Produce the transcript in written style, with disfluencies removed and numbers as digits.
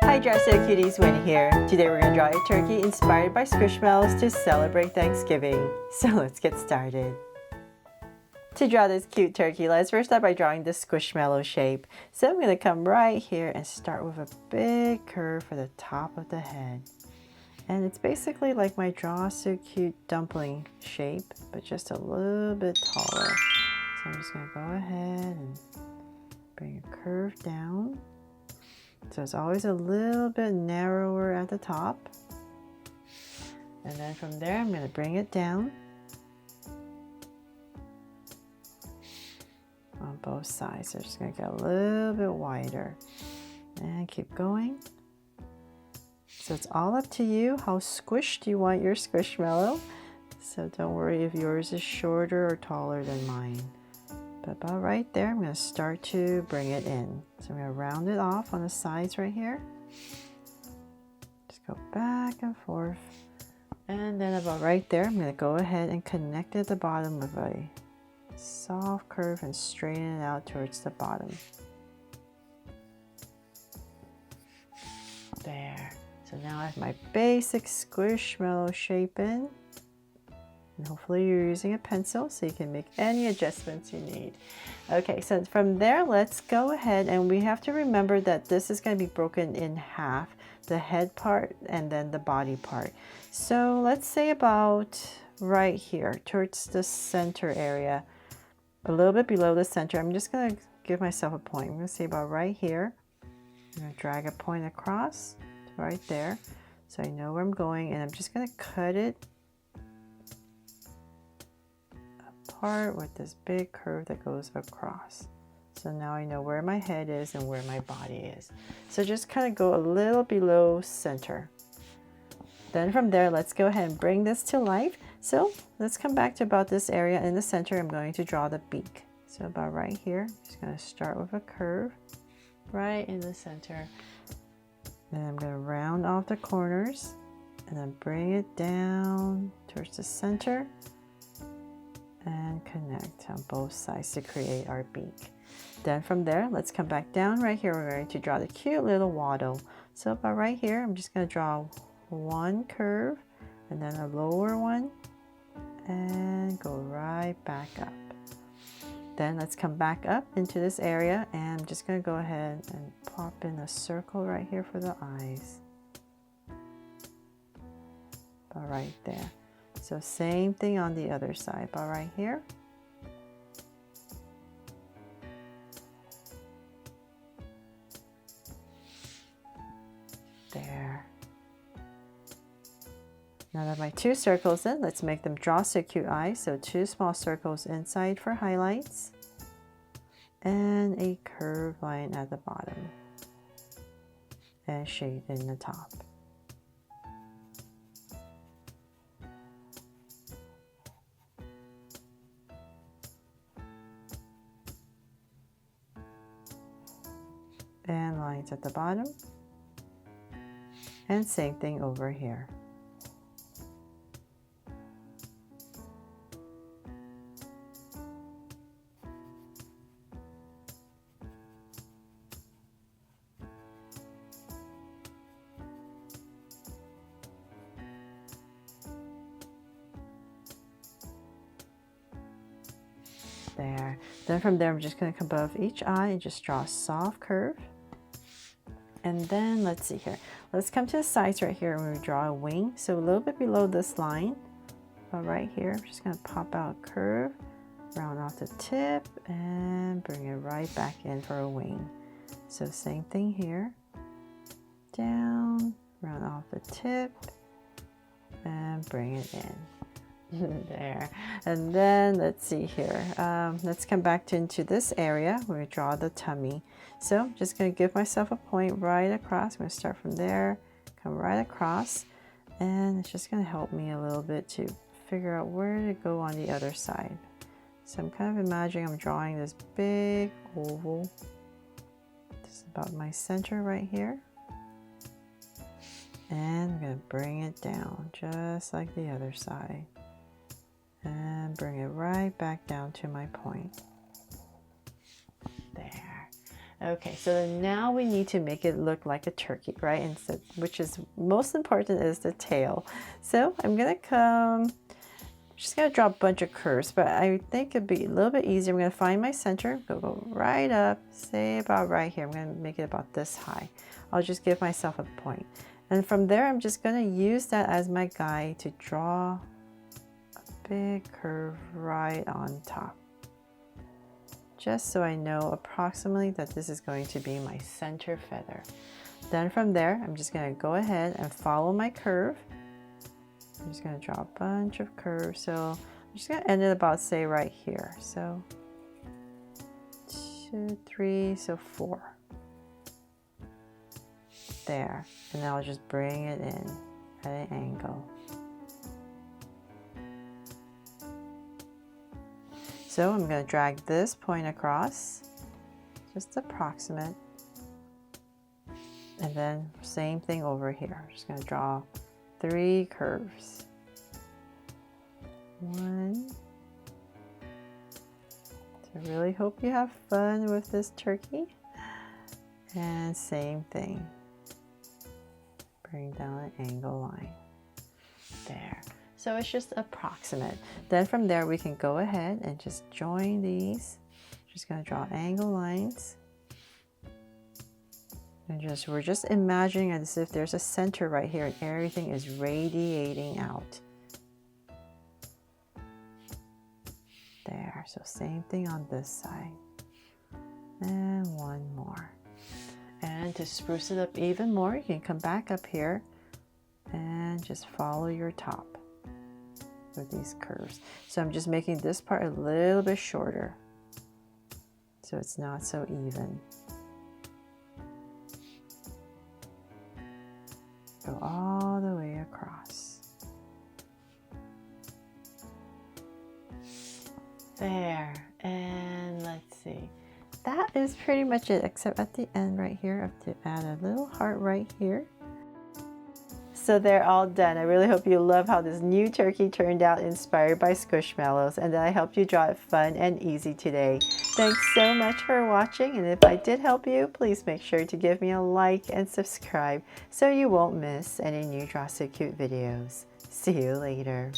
Hi Dress It Cuties, Winnie here. Today we're going to draw a turkey inspired by Squishmallows to celebrate Thanksgiving. So let's get started. To draw this cute turkey, let's first start by drawing the Squishmallow shape. So I'm going to come right here and start with a big curve for the top of the head. And it's basically like my Draw So Cute dumpling shape, but just a little bit taller. So I'm just going to go ahead and bring a curve down. So it's always a little bit narrower at the top. And then from there, I'm going to bring it down on both sides. So it's just going to get a little bit wider. And keep going. So it's all up to you how squished you want your Squishmallow. So don't worry if yours is shorter or taller than mine. But about right there, I'm going to start to bring it in. So I'm going to round it off on the sides right here. Just go back and forth. And then about right there, I'm going to go ahead and connect at the bottom with a soft curve and straighten it out towards the bottom. There. So now I have my basic Squishmallow shape in. And hopefully you're using a pencil so you can make any adjustments you need. Okay, so from there, let's go ahead, and we have to remember that this is going to be broken in half, the head part and then the body part. So let's say about right here towards the center area, a little bit below the center. I'm just going to give myself a point. I'm going to say about right here. I'm going to drag a point across to right there so I know where I'm going, and I'm just going to cut it apart with this big curve that goes across. So now I know where my head is and where my body is. So just kind of go a little below center. Then from there, let's go ahead and bring this to life. So let's come back to about this area in the center. I'm going to draw the beak. So about right here, I'm just going to start with a curve right in the center. Then I'm going to round off the corners and then bring it down towards the center and connect on both sides to create our beak. Then from there, let's come back down right here. We're going to draw the cute little waddle. So about right here, I'm just going to draw one curve and then a lower one and go right back up. Then let's come back up into this area, and I'm just going to go ahead and pop in a circle right here for the eyes. About right there. So same thing on the other side, about right here. There. Now that my two circles in, let's make them Draw So Cute eyes. So two small circles inside for highlights and a curved line at the bottom and shade in the top. And lines at the bottom, and same thing over here. There. Then from there, I'm just going to come above each eye and just draw a soft curve. And then let's see here. Let's come to the sides right here and we draw a wing. So a little bit below this line, about right here, I'm just going to pop out a curve, round off the tip, and bring it right back in for a wing. So same thing here. Down, round off the tip, and bring it in. There. And then let's see here. Let's come back into this area where we draw the tummy. So I'm just going to give myself a point right across. I'm going to start from there, come right across, and it's just going to help me a little bit to figure out where to go on the other side. So I'm kind of imagining I'm drawing this big oval. This is about my center right here. And I'm going to bring it down just like the other side. And bring it right back down to my point. There. Okay, so now we need to make it look like a turkey, right? And so, which is most important is the tail. So I'm gonna just gonna draw a bunch of curves, but I think it'd be a little bit easier. I'm gonna find my center, go right up, say about right here. I'm gonna make it about this high. I'll just give myself a point. And from there, I'm just gonna use that as my guide to draw a big curve right on top. Just so I know approximately that this is going to be my center feather. Then from there, I'm just gonna go ahead and follow my curve. I'm just gonna draw a bunch of curves. So I'm just gonna end it about, say, right here. So 2, 3, so 4. There, and then I'll just bring it in at an angle. So I'm going to drag this point across, just approximate, and then same thing over here. I'm just going to draw 3 curves. 1. So I really hope you have fun with this turkey. And same thing. Bring down an angle line. There. So it's just approximate. Then from there we can go ahead and just join these. Just going to draw angle lines. And we're just imagining as if there's a center right here and everything is radiating out. There. So same thing on this side. And one more. And to spruce it up even more, you can come back up here and just follow your top with these curves. So I'm just making this part a little bit shorter so it's not so even. Go all the way across. There, and let's see. That is pretty much it, except at the end right here, I have to add a little heart right here. So they're all done. I really hope you love how this new turkey turned out, inspired by Squishmallows, and that I helped you draw it fun and easy today. Thanks so much for watching, and if I did help you, please make sure to give me a like and subscribe so you won't miss any new Draw So Cute videos. See you later.